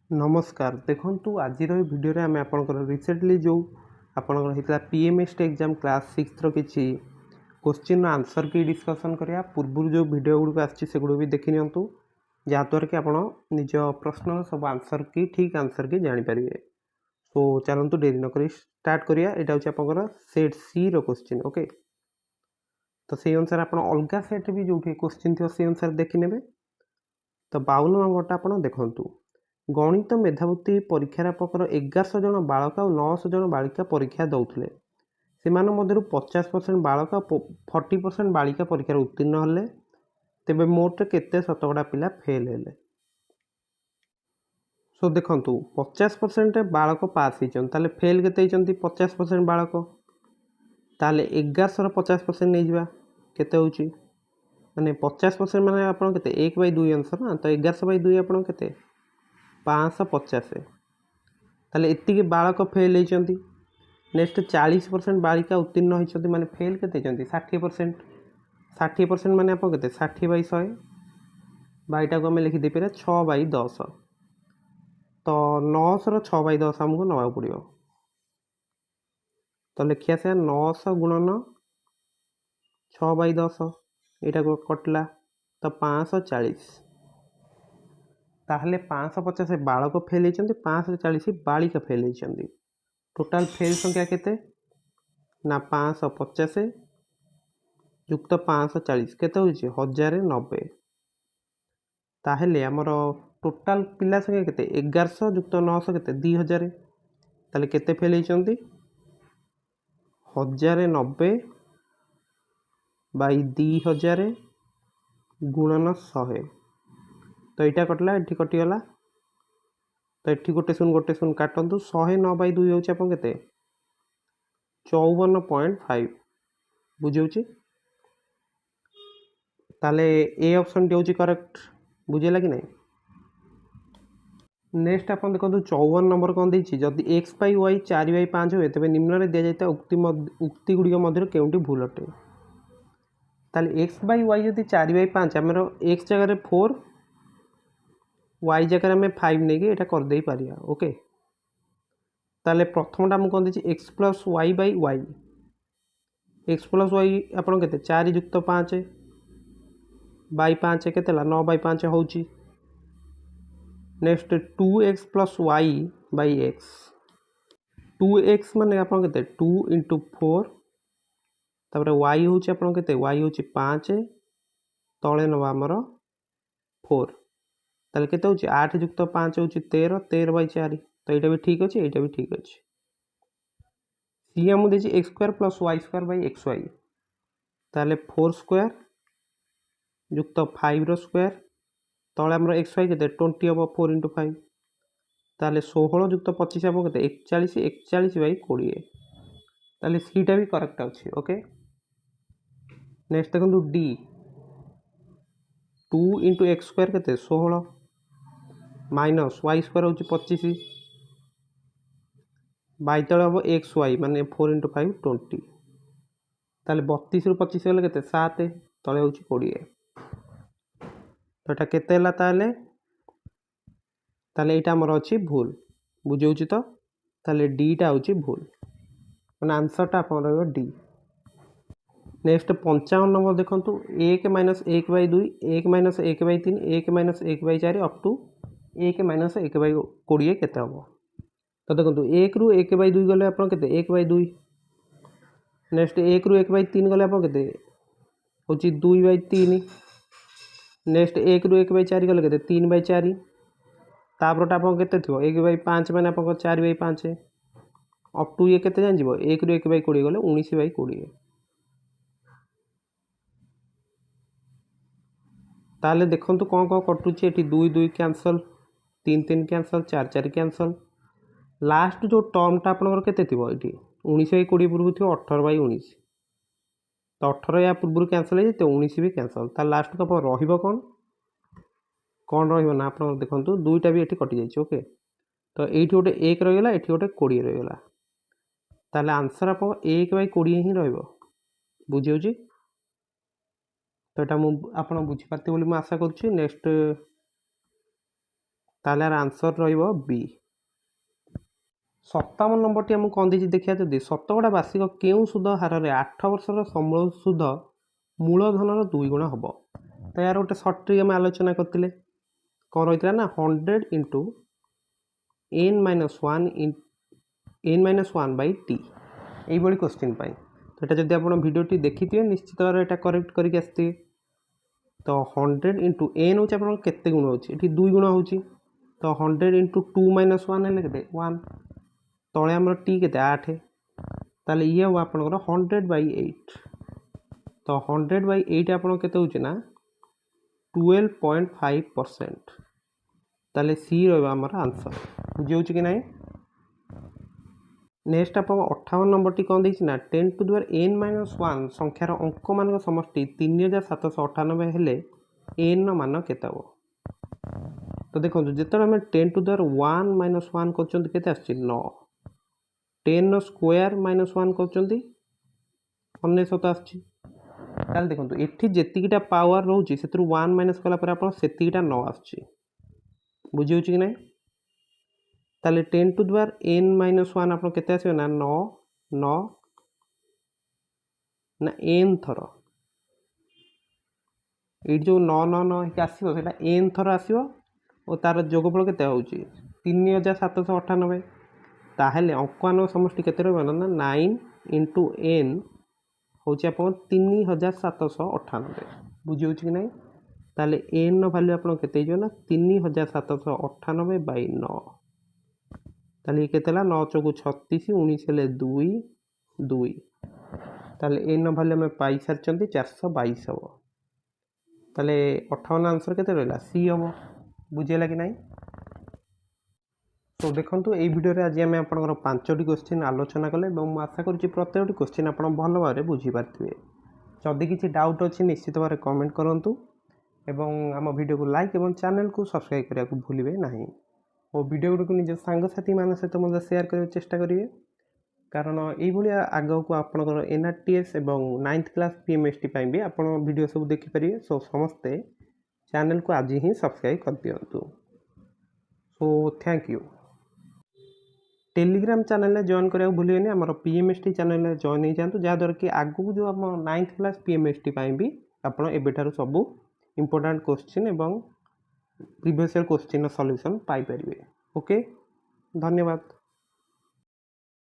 नमस्कार देखु आज भिडियो आम आपंकर रिसेंटली जो आपंकर होता पीएमएसटी एग्जाम क्लास 6 किसी क्वेश्चन आंसर की डिस्कसन करिया पूर्व जो वीडियो गुड़क आसगुड़ भी देखी नियंतु जहाँद्वारा कि आप निज प्रश्न सब आंसर की ठीक आंसर की जानीपर। तो चलतु डेरी नक स्टार्ट करिया यहाँ हूँ आपंकर सेट सी क्वेश्चन ओके। तो से अनुसार आप अलग सेट भी जो क्वेश्चन थी से अनुसार देखने। तो 52 नंबरटा आप देखु गणित मेधावृत्ति परीक्षार प्रकार 1100 जन बालक और 900 जन बालिका परीक्षा दौले से 50% बालक 40% बालिका परीक्षार उत्तीर्ण हेले तेज मोट केते शतकड़ा पिला फेल हेले। सो देखु 50% बालक पास होते फेल के 50% बालक ताले 1100 50% नहीं जावा केते होची माने 50% माने आपण केते 1/2 आंसर ना। तो 1100/2 आपण केते 550 ताले एतिकी बालक फेल होती। नेक्स्ट 40% बालिका उत्तीर्ण होती माने फेल के 60%। 60% माने आप के 60/100 बाईटा को आम लिखिदे पे 6/10। तो 900 6/10 आमको नवा पड़ो। तो लिखिया से 900 गुणन 6/10 यहाँ कटला तो 540 ताहले 550 बालक फेल होती 540 बालिका फेल होती। टोटाल फेल संख्या केते ना 550 युक्त 540 केते होची 1090। ताहले हमर टोटाल पिला संख्या केते 1100 युक्त 900 केते 2000 ताले केते फेल होती 1090 बाई 2000 गुणन 100। तो यहाँ कटला ये कटिगला। तो ये गोटे शून्य काटतु 109/2 हूँ आप 54.5 बुझे ताले ए ऑप्शन टी हूँ करेक्ट बुझेगा कि नहीं। नेक्स्ट आप देखो 54 नंबर कौन देती जदि x/y 4/5 हुए तेज निम्न दि जाता उक्ति गुड़िक मध्य केउटी भूल अटे ताले x/y जदि 4/5 आम x जगह 4 y जगह आम 5 नहीं कि यहाँ करदे पारिया ओके। ताले प्रथमटा मुझे कौन देती x + y/y x + y आपड़ के 4 युक्त 5 बाई 5 के 9/5 हो। नेक्स्ट 2x + y/x 2x माने आप 2 × 4 तापर y हूँ आप y हूँ 5 तले नवा आमर 4 ताले केते होची 8 युक्त 5 होची 13 13/4 तो यहाँ भी ठीक अच्छे यहाँ भी ठीक अच्छे। सी आम देती x² + y² xy ताले 4² युक्त 5 तले आमर xy के 20 हम 4 × 5 ताले 16 युक्त 25 हम के 41 41/20 ताले सीटा भी करेक्ट अच्छे ओके। नेक्स्ट देखो डी 2 × x² के 16 माइनस y² हूँ 25 बाई तले हम xy माने 4 × 5 20 ताले 32 ରୁ 25 गले के 7 तले हूँ 20 तो यहाँ केते ताले ताले यहाँ आमर अच्छी भूल बुझे तो ताले डीटा हूँ भूल मैंने आंसरटा आप डी। नेक्स्ट 55 नंबर देखो 1 - 1/2 1 - 1/3 1 - 1/4 अप टू 1 - 1/20 केते हम। तो देखो 1 ରୁ 1/2 गले आप 1/2 नेक्स्ट 1 ରୁ 1/3 गले आप हूँ 2/3 नेक्स्ट 1 ରୁ 1/4 गले के 3/4 तापरटा आप के 1/5 मैंने आप 4/5 अप टू ये के 1 ରୁ 1/20 गले 19/20 ताले देखो कौन कौन कटुचे 2 2 कैंसल 3 3 कैंसल 4 4 कैंसल लास्ट जो टर्मटा आपंकर के 19/20 पूर्व थी 18/19 तो 18 या पूर्व कैंसल है 19 भी कैंसल तार लास्ट को रहा कौन रहा आप देखो दुईटा भी ये कटि जाइए ओके। तो ये गोटे 1 रहीगला ये गोटे 20 रहीगला ताले आंसर आप 1/20 ही रुझे। तो यहाँ आप बुझीपारे बोली आशा करुँच। नेक्स्ट ताहले यार आंसर रहिबो बी। 57 नंबरटी आमको कौन देछि देखिया जदि शतकड़ा वार्षिक केउं सुध हार 8 वर्षर समूल सुध मूलधनर 2 गुण हम। तो यार गोटे सर्ट ट्रिक आम आलोचना करते कौन रही है ना 100 into n minus 1 by T यही क्वेश्चन पाई। तो ये जब आप भिडियोटी देखी थे निश्चित भाव में करेक्ट करके आसते। तो 100 इंटू एन हूँ आप केते गुण होती 2 गुण हो। तो 100 इंटू 2 माइनस 1 है के 1 तले आम टी के 8 ताले ये हम आप 100/8। तो 100/8 आप के 12.5%। ताले सी रहा आंसर बुझे कि ना। नेक्स्ट आप 58 नंबर टी कौन देना 10 टू द n माइनस 1 संख्यार अंक मान समष्टि 3798 हेले n मान केते हो। तो देखो जिते आम 10 टू द 1 माइनस 1 कर 9 10 स्क्वायर माइनस 1 कर 19 आस देखो ये जीटा पावर रोचे से 1 माइनस कलापर से 9 आस बुझे कि ना। ताले 10 टू द n माइनस 1 आप केते आसो ना 9 9 ना n थर ये जो 9 9 9 आसो से n थर आसो और तार जोगफल के 3798। ताहले अंकमान समष्टि केते रहबो ना 9 इंटू n हूँ आप 3798 बुझे कि ना। ताले n भैल्यू आप केते ना 3798/9 ताले ये केते 9 चौको 36 19 हेले 2 2 ताले n भैल्यू आम पाई सारी 422 हम। ताले 58 आंसर केते रहा सी हम बुझेगा कि ना। तो देखो ये वीडियो आज आम आप 5टी क्वेश्चन आलोचना कले आशा करुँच प्रत्येक क्वेश्चन आप भल भाव में बुझीपारे। जदि किसी डाउट अच्छी निश्चित भाव में कमेंट करूँ एवं आम वीडियो को लाइक और चैनल को सब्सक्राइब करने को भूलिए ना। और वीडियो गुड़ को निज सांगसाथी मान सहित मत सेयार करने चेष्टा करेंगे कारण ये आग को आपंकर NRTS और 9th क्लास PMST भी आप वीडियो सब देखिपारे। सो समस्ते चैनल को आज ही सब्सक्राइब कर दिंतु। So thank you. Telegram channel join करा भूलिए आम PMST चैनल जॉइन हो जातु जहाँद्वारा कि आगू जो आप 9th क्लास PMST भी आपड़ एबेठार सब इम्पोर्टाट क्वेश्चन एवं प्रीवियस ईयर क्वेश्चन सॉल्यूशन पाई परिबे। ओके धन्यवाद।